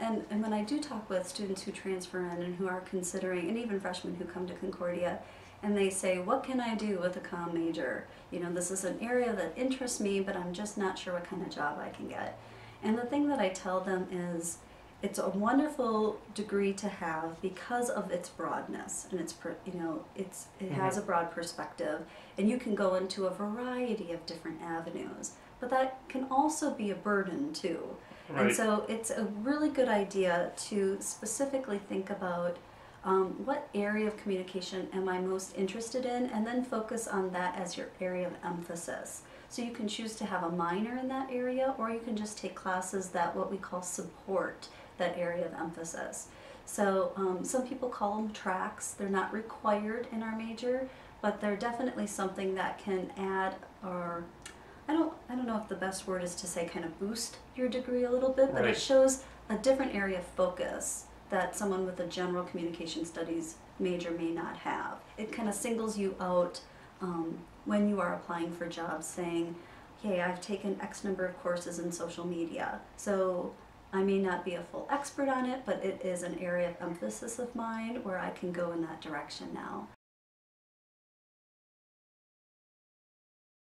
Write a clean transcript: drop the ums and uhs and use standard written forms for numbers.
and when I do talk with students who transfer in and who are considering, and even freshmen who come to Concordia, and they say, what can I do with a comm major? You know, this is an area that interests me, but I'm just not sure what kind of job I can get. And the thing that I tell them is, it's a wonderful degree to have because of its broadness, and it has a broad perspective, and you can go into a variety of different avenues. But that can also be a burden too. Right. And so it's a really good idea to specifically think about what area of communication am I most interested in, and then focus on that as your area of emphasis. So you can choose to have a minor in that area, or you can just take classes that what we call support that area of emphasis. So some people call them tracks. They're not required in our major, but they're definitely something that can add, or I don't know if the best word is to say kind of boost your degree a little bit, but Right. it shows a different area of focus that someone with a general communication studies major may not have. It kind of singles you out when you are applying for jobs, saying, hey, I've taken X number of courses in social media, so I may not be a full expert on it, but it is an area of emphasis of mine where I can go in that direction now.